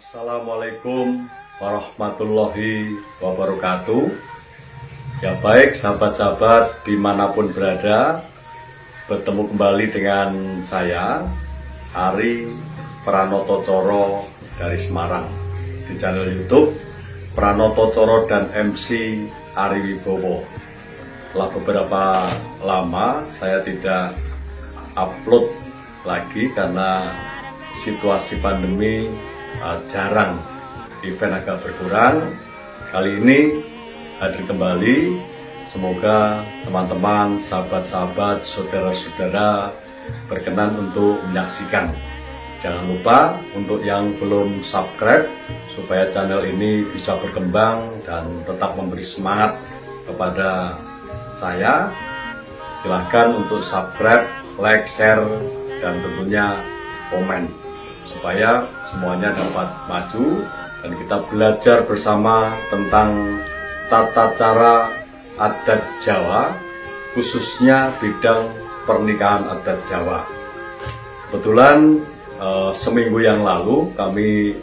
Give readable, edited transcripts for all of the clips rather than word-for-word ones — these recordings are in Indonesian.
Assalamualaikum warahmatullahi wabarakatuh. Ya baik sahabat-sahabat dimanapun berada, bertemu kembali dengan saya Ari Pranoto Coro dari Semarang di channel YouTube Pranoto Coro dan MC Ari Wibowo. Setelah beberapa lama saya tidak upload lagi karena situasi pandemi, jarang event agak berkurang. Kali ini hadir kembali. Semoga teman-teman, sahabat-sahabat, saudara-saudara berkenan untuk menyaksikan. Jangan lupa untuk yang belum subscribe supaya channel ini bisa berkembang dan tetap memberi semangat kepada saya. Silahkan untuk subscribe, like, share, dan tentunya komen supaya semuanya dapat maju dan kita belajar bersama tentang tata cara adat Jawa, khususnya bidang pernikahan adat Jawa. Kebetulan seminggu yang lalu kami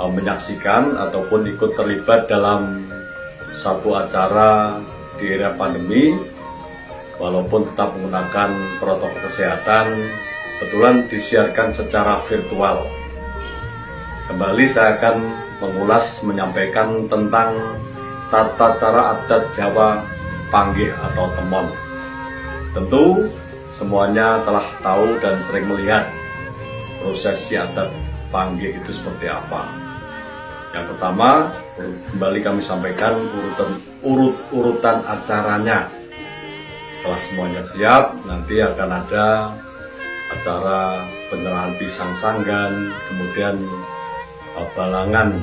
menyaksikan ataupun ikut terlibat dalam satu acara di era pandemi, walaupun tetap menggunakan protokol kesehatan. Kebetulan disiarkan secara virtual. Kembali saya akan mengulas, menyampaikan tentang tata cara adat Jawa panggih atau temon. Tentu semuanya telah tahu dan sering melihat prosesi adat panggih itu seperti apa. Yang pertama, kembali kami sampaikan urutan acaranya. Setelah semuanya siap, nanti akan ada acara penyerahan pisang sanggan, kemudian balangan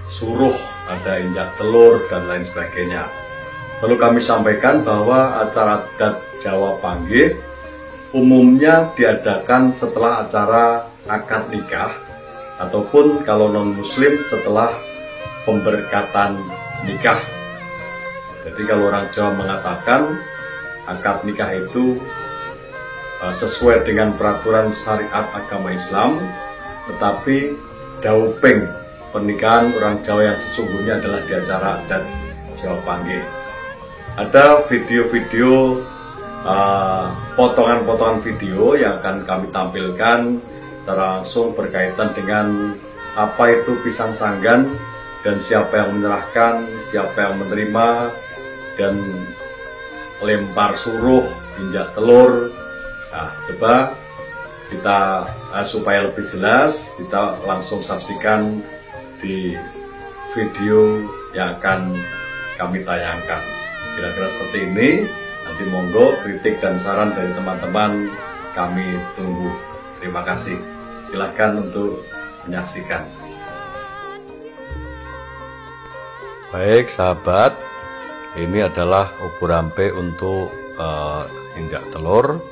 suruh, ada injak telur, dan lain sebagainya. Perlu kami sampaikan bahwa acara adat Jawa panggih umumnya diadakan setelah acara akad nikah, ataupun kalau non-muslim setelah pemberkatan nikah. Jadi kalau orang Jawa mengatakan akad nikah itu sesuai dengan peraturan syariat agama Islam, tetapi daupeng pernikahan orang Jawa yang sesungguhnya adalah di acara adat Jawa panggih. Ada video-video, potongan-potongan video yang akan kami tampilkan secara langsung berkaitan dengan apa itu pisang sanggan dan siapa yang menyerahkan, siapa yang menerima, dan lempar suruh, injak telur. Nah, coba kita supaya lebih jelas, kita langsung saksikan di video yang akan kami tayangkan. Kira-kira seperti ini. Nanti monggo kritik dan saran dari teman-teman kami tunggu. Terima kasih. Silakan untuk menyaksikan. Baik sahabat, ini adalah ubur ampe untuk injak telur.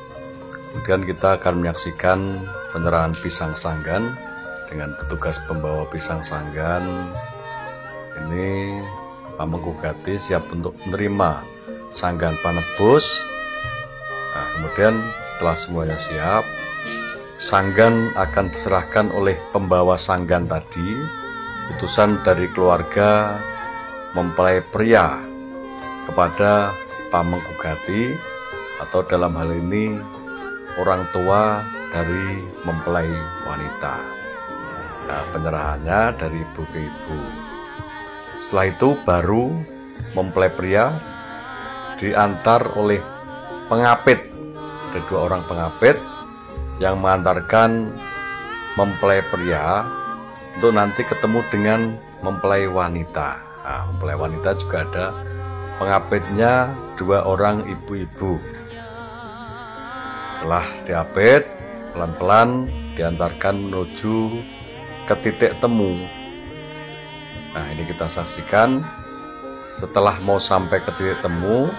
Kemudian kita akan menyaksikan penyerahan pisang sanggan dengan petugas pembawa pisang sanggan. Ini pamengkugati siap untuk menerima sanggan panebus. Nah, kemudian setelah semuanya siap, sanggan akan diserahkan oleh pembawa sanggan tadi, utusan dari keluarga mempelai pria kepada pamengkugati, atau dalam hal ini orang tua dari mempelai wanita. Nah, penyerahannya dari ibu ke ibu. Setelah itu baru mempelai pria diantar oleh pengapit. Ada 2 orang pengapit yang mengantarkan mempelai pria untuk nanti ketemu dengan mempelai wanita. Nah, mempelai wanita juga ada pengapitnya, 2 orang ibu-ibu. Setelah diapit, pelan-pelan diantarkan menuju ke titik temu. Nah, ini kita saksikan. Setelah mau sampai ke titik temu,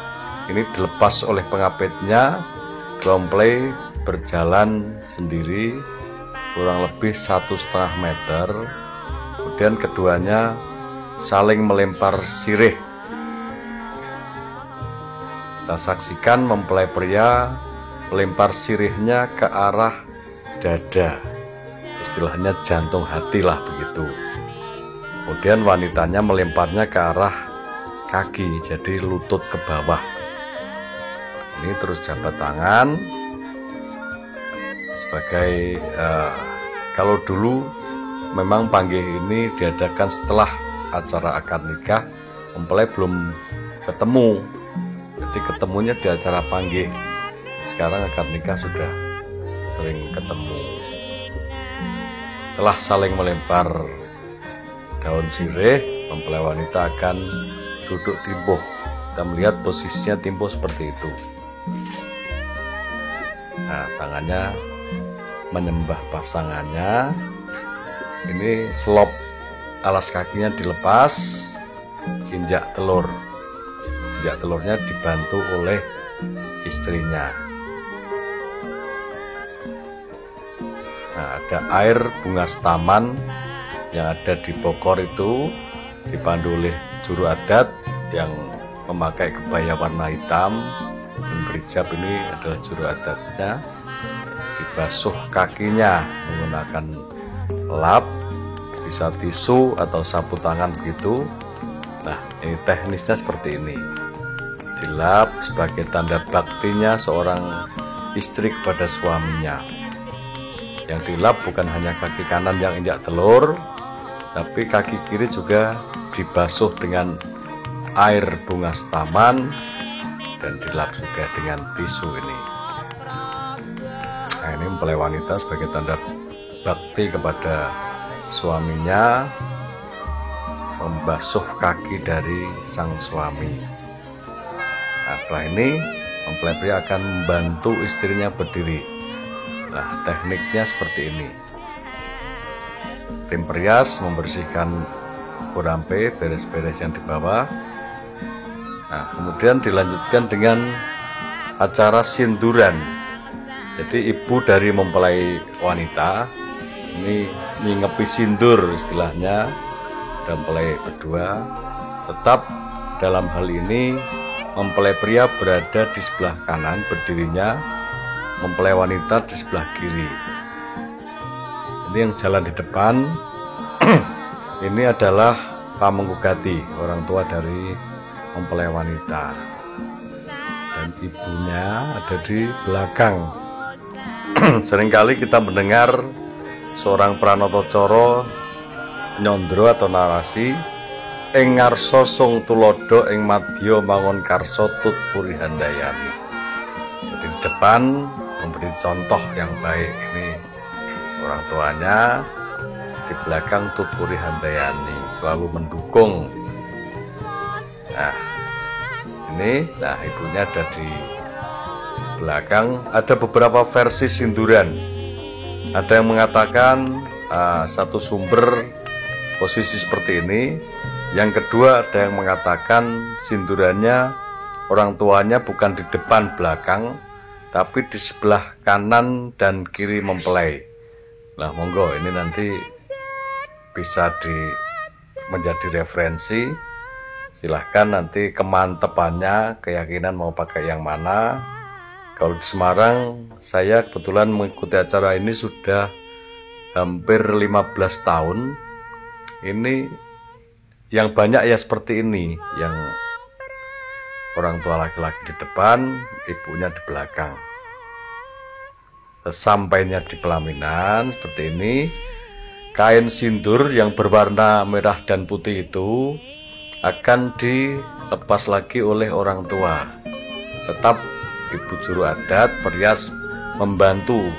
ini dilepas oleh pengapitnya. Mempelai berjalan sendiri kurang lebih 1,5 meter. Kemudian keduanya saling melempar sirih. Kita saksikan mempelai pria melempar sirihnya ke arah dada. istilahnya jantung hati lah begitu. Kemudian wanitanya melemparnya ke arah kaki, jadi lutut ke bawah. Ini terus jabat tangan sebagai kalau dulu memang panggih ini diadakan setelah acara akad nikah, mempelai belum ketemu, jadi ketemunya di acara panggih. Sekarang akad nikah sudah sering ketemu. Setelah saling melempar daun sirih, mempelai wanita akan duduk timpuh. Kita melihat posisinya timpuh seperti itu. Nah, tangannya menyembah pasangannya. Ini selop alas kakinya dilepas, injak telur. Injak telurnya dibantu oleh istrinya. Nah, ada air bunga setaman yang ada di Bogor itu dipandu oleh juru adat yang memakai kebaya warna hitam dan berhijab. Ini adalah juru adatnya. Dibasuh kakinya menggunakan lap, bisa tisu atau sapu tangan begitu. Nah, ini teknisnya seperti ini. Dilap sebagai tanda baktinya seorang istri kepada suaminya. Yang dilap bukan hanya kaki kanan yang injak telur, tapi kaki kiri juga dibasuh dengan air bunga setaman dan dilap juga dengan tisu ini. Nah, ini mempelai wanita sebagai tanda bakti kepada suaminya, membasuh kaki dari sang suami. Nah, setelah ini mempelai pria akan membantu istrinya berdiri. Nah, tekniknya seperti ini. Tim perias membersihkan kurampe, beres-beres yang di bawah. Nah, kemudian dilanjutkan dengan acara sinduran. Jadi ibu dari mempelai wanita ini ngingepi sindur istilahnya, dan mempelai berdua. Tetap dalam hal ini mempelai pria berada di sebelah kanan berdirinya, mempelai wanita di sebelah kiri. Ini yang jalan di depan ini adalah pamenggugati, orang tua dari mempelai wanita, dan ibunya ada di belakang. Seringkali kita mendengar seorang Pranoto Coro nyondro atau narasi, ing ngarsa sung tulodo ing madya mangun karso tut puri handayani. Jadi di depan memberi contoh yang baik, ini orang tuanya, di belakang tuturi handayani, selalu mendukung. Nah, ini, nah ibunya ada di belakang. Ada beberapa versi sinduran. Ada yang mengatakan satu sumber posisi seperti ini. Yang kedua ada yang mengatakan sindurannya orang tuanya bukan di depan belakang, tapi di sebelah kanan dan kiri mempelai. Nah, monggo ini nanti bisa menjadi referensi. Silahkan nanti kemantepannya, keyakinan mau pakai yang mana. Kalau di Semarang, saya kebetulan mengikuti acara ini sudah hampir 15 tahun. Ini yang banyak ya seperti ini, yang orang tua laki-laki di depan, ibunya di belakang. Sesampainya di pelaminan seperti ini, kain sindur yang berwarna merah dan putih itu akan dilepas lagi oleh orang tua. Tetap ibu juru adat perias membantu,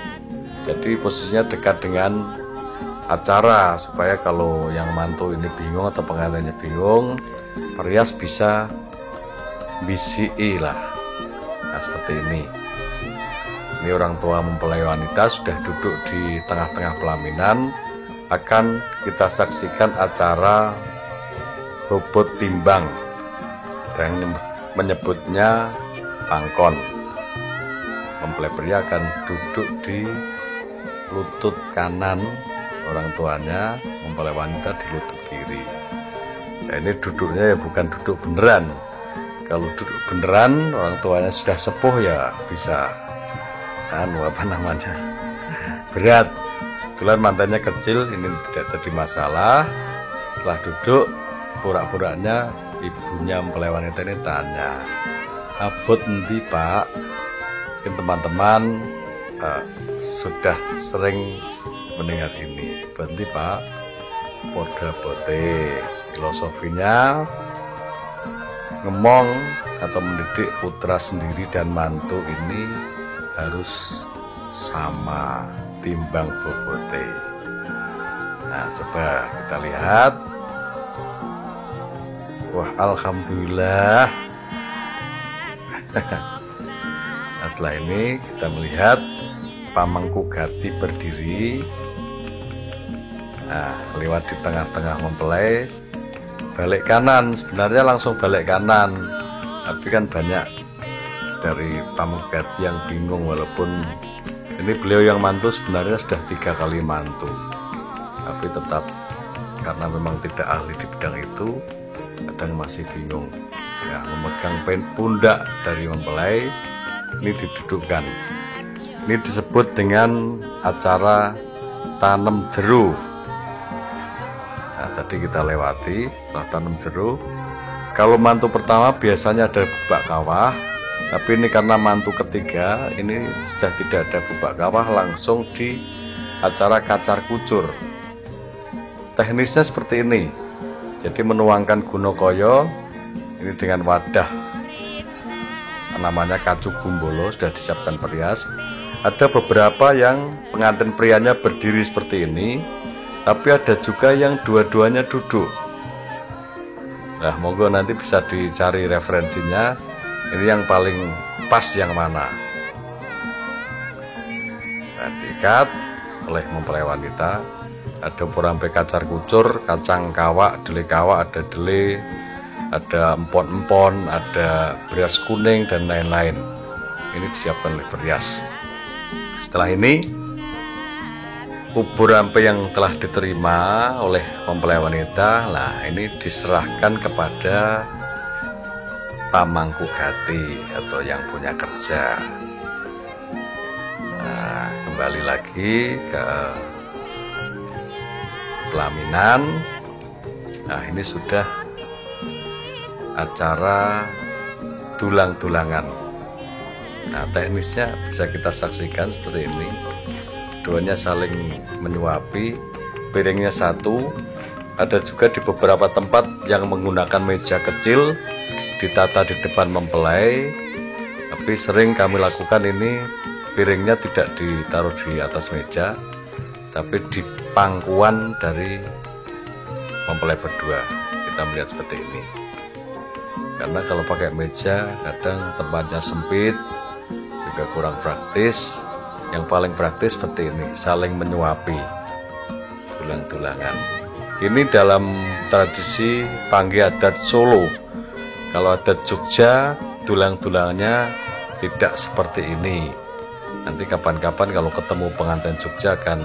jadi posisinya dekat dengan acara, supaya kalau yang mantu ini bingung atau pengantinnya bingung, perias bisa bisi lah. Nah, seperti ini. Ini orang tua mempelai wanita sudah duduk di tengah-tengah pelaminan. Akan kita saksikan acara bobot timbang, yang menyebutnya pangkon. Mempelai pria akan duduk di lutut kanan orang tuanya, mempelai wanita di lutut kiri. Nah, ini duduknya ya bukan duduk beneran. Kalau duduk beneran orang tuanya sudah sepuh ya bisa berat. Kebetulan mantannya kecil, ini tidak jadi masalah. Setelah duduk, pura-puranya ibunya mempelai wanita ini tanya, "Abot endi, Pak?" Mungkin teman-teman sudah sering mendengar ini. "Berhenti, Pak." Poda bote. Filosofinya ngemong atau mendidik putra sendiri dan mantu ini harus sama timbang bobote. Nah, coba kita lihat. Wah, alhamdulillah. Nah, setelah ini kita melihat Pamangkugati berdiri. Nah, lewat di tengah-tengah mempelai, balik kanan. Sebenarnya langsung balik kanan, tapi kan banyak dari Pamangkugati yang bingung, walaupun ini beliau yang mantu sebenarnya sudah 3 kali mantu, tapi tetap karena memang tidak ahli di bidang itu, kadang masih bingung. Ya, memegang pundak dari mempelai ini didudukkan. Ini disebut dengan acara tanam jeru. Nah, tadi kita lewati setelah tanam jeru. Kalau mantu pertama biasanya ada bubak kawah, tapi ini karena mantu ketiga, ini sudah tidak ada bubak kawah, langsung di acara kacar kucur. Teknisnya seperti ini. Jadi menuangkan gunokoyo ini dengan wadah namanya kacu gumbolo, sudah disiapkan perias. Ada beberapa yang pengantin prianya berdiri seperti ini, tapi ada juga yang dua-duanya duduk. Nah, monggo nanti bisa dicari referensinya. Ini yang paling pas yang mana. Nah, diikat oleh mempelai wanita. Ada porampe kacar kucur, kacang kawak, dele kawak, ada dele, ada empon-empon, ada beras kuning dan lain-lain. Ini disiapkan oleh perias. Setelah ini bubur ampe yang telah diterima oleh mempelai wanita, nah ini diserahkan kepada Pamangkugati atau yang punya kerja. Nah, kembali lagi ke pelaminan. Nah, ini sudah acara tulang-tulangan. Nah, teknisnya bisa kita saksikan seperti ini. Keduanya saling menyuapi, piringnya satu. Ada juga di beberapa tempat yang menggunakan meja kecil ditata di depan mempelai, tapi sering kami lakukan ini piringnya tidak ditaruh di atas meja, tapi di pangkuan dari mempelai berdua. Kita melihat seperti ini. Karena kalau pakai meja kadang tempatnya sempit, juga kurang praktis. Yang paling praktis seperti ini, saling menyuapi tulang-tulangan. Ini dalam tradisi Panggi adat Solo. Kalau adat Jogja, tulang-tulangnya tidak seperti ini. Nanti kapan-kapan kalau ketemu pengantin Jogja akan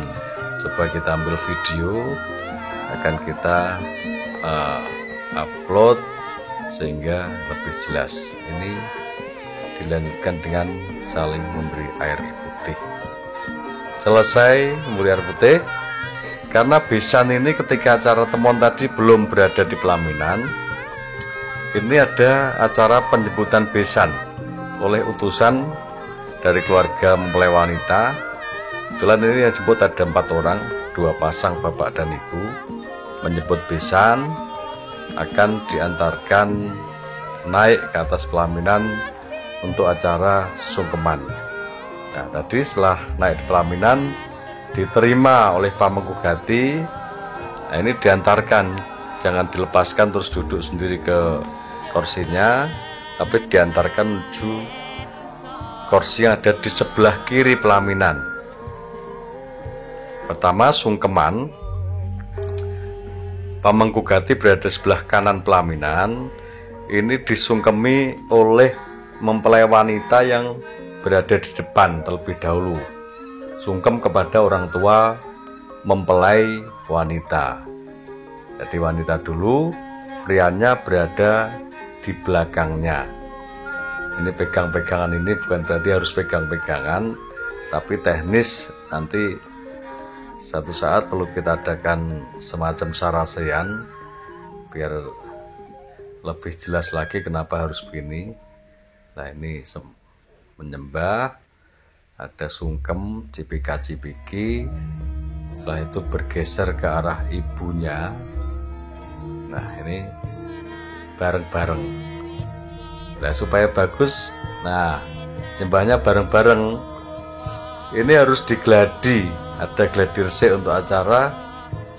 coba kita ambil video, akan kita upload sehingga lebih jelas. Ini dilanjutkan dengan saling memberi air putih. Selesai memberi air putih, karena besan ini ketika acara temon tadi belum berada di pelaminan, ini ada acara penjemputan besan oleh utusan dari keluarga mempelai wanita. Kebetulan ini yang jemput ada 4 orang, 2 pasang bapak dan ibu. Menjemput besan akan diantarkan naik ke atas pelaminan untuk acara sungkeman. Nah, tadi setelah naik di pelaminan diterima oleh Pamangkugati. Nah, ini diantarkan, jangan dilepaskan terus duduk sendiri ke kursinya, tapi diantarkan menuju kursi yang ada di sebelah kiri pelaminan. Pertama sungkeman, Pamangkugati berada sebelah kanan pelaminan. Ini disungkemi oleh mempelai wanita yang berada di depan terlebih dahulu. Sungkem kepada orang tua mempelai wanita. Jadi wanita dulu, prianya berada di belakangnya. Ini pegang-pegangan ini bukan berarti harus pegang-pegangan, tapi teknis nanti Satu saat perlu kita adakan semacam sarasean biar lebih jelas lagi kenapa harus begini. Nah, ini menyembah, ada sungkem, cipika-cipiki, setelah itu bergeser ke arah ibunya. Nah, ini bareng-bareng. Nah, supaya bagus, nah nyembahnya bareng-bareng. Ini harus digladi, ada gladi resik untuk acara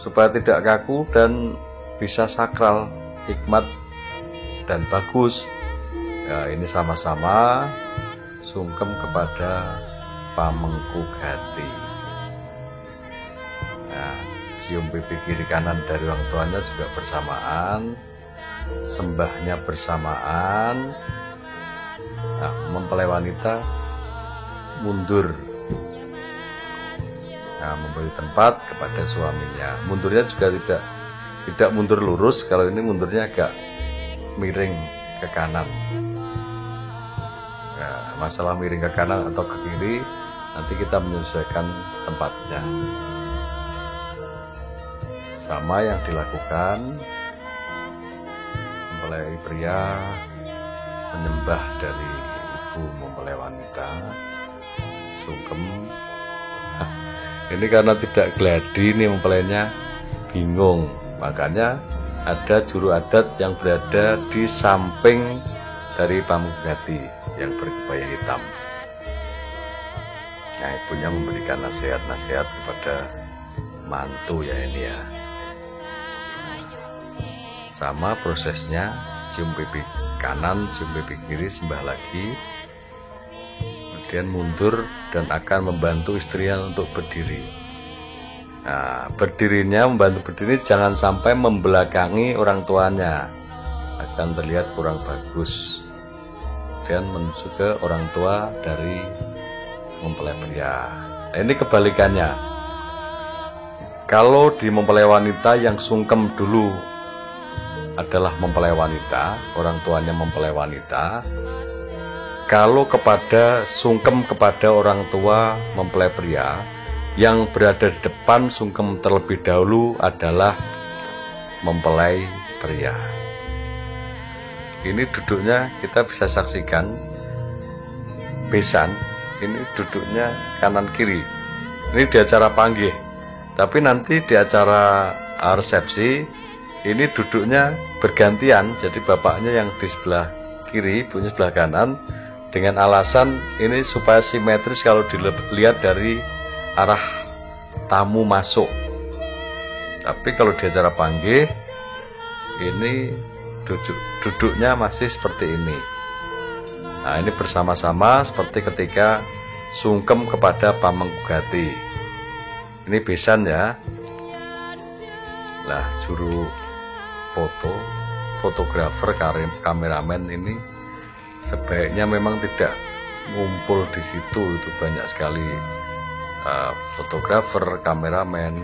supaya tidak kaku dan bisa sakral, hikmat dan bagus. Ya, ini sama-sama sungkem kepada Pamengkugati. Nah, cium pipi kiri kanan dari orang tuanya juga bersamaan, sembahnya bersamaan. Nah, mempelai wanita mundur, nah, memberi tempat kepada suaminya. Mundurnya juga tidak mundur lurus, kalau ini mundurnya agak miring ke kanan. Nah, masalah miring ke kanan atau ke kiri nanti kita menyesuaikan tempatnya. Sama yang dilakukan mempelai pria menyembah dari ibu mempelai wanita, sungkem. Ini karena tidak gladi nih mempelainya bingung, makanya ada juru adat yang berada di samping dari Pamengkugati yang berkebaya hitam. Nah, ibunya memberikan nasihat-nasihat kepada mantu ya ini ya. Sama prosesnya, cium pipi kanan, cium pipi kiri, sembah lagi. Kemudian mundur dan akan membantu istrinya untuk berdiri. Nah, berdirinya, membantu berdiri jangan sampai membelakangi orang tuanya, akan terlihat kurang bagus. Dan menuju ke orang tua dari mempelai pria. Nah, ini kebalikannya. Kalau di mempelai wanita yang sungkem dulu adalah mempelai wanita, orang tuanya mempelai wanita. Kalau kepada sungkem kepada orang tua mempelai pria, yang berada di depan sungkem terlebih dahulu adalah mempelai pria. Ini duduknya kita bisa saksikan, besan, ini duduknya kanan kiri. Ini di acara panggih, tapi nanti di acara resepsi ini duduknya bergantian. Jadi bapaknya yang di sebelah kiri, ibunya sebelah kanan, dengan alasan ini supaya simetris kalau dilihat dari arah tamu masuk. Tapi kalau di acara panggih ini duduknya masih seperti ini. Nah, ini bersama-sama seperti ketika sungkem kepada Pamengkugati. Ini besan ya. Nah, juru fotografer, kameramen ini sebaiknya memang tidak ngumpul di situ. Itu banyak sekali fotografer, kameramen.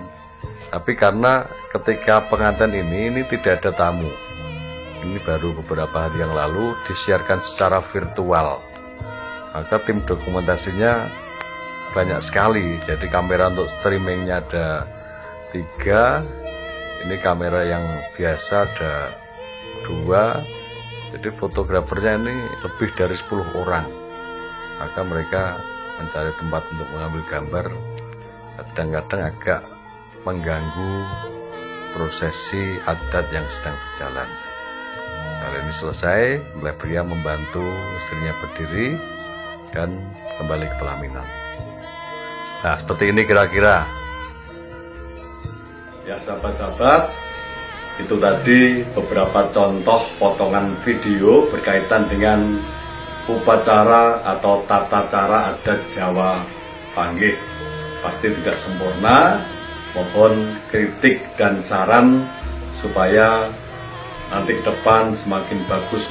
Tapi karena ketika pengantin ini tidak ada tamu, ini baru beberapa hari yang lalu disiarkan secara virtual, maka tim dokumentasinya banyak sekali. Jadi kamera untuk streamingnya ada 3, ini kamera yang biasa ada 2. Jadi fotografernya ini lebih dari 10 orang. Maka mereka mencari tempat untuk mengambil gambar, kadang-kadang agak mengganggu prosesi adat yang sedang berjalan. Kali ini selesai, mempelai pria membantu istrinya berdiri dan kembali ke pelaminan. Nah, seperti ini kira-kira. Ya sahabat-sahabat, itu tadi beberapa contoh potongan video berkaitan dengan upacara atau tata cara adat Jawa panggih. Pasti tidak sempurna, mohon kritik dan saran supaya nanti ke depan semakin bagus,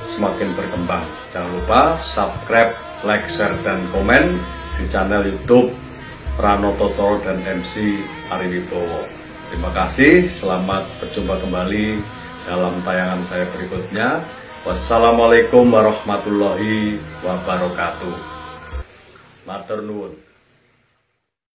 semakin berkembang. Jangan lupa subscribe, like, share, dan komen di channel YouTube Pranoto Coro dan MC Ari Wibowo. Terima kasih, selamat berjumpa kembali dalam tayangan saya berikutnya. Wassalamualaikum warahmatullahi wabarakatuh. Matur nuwun.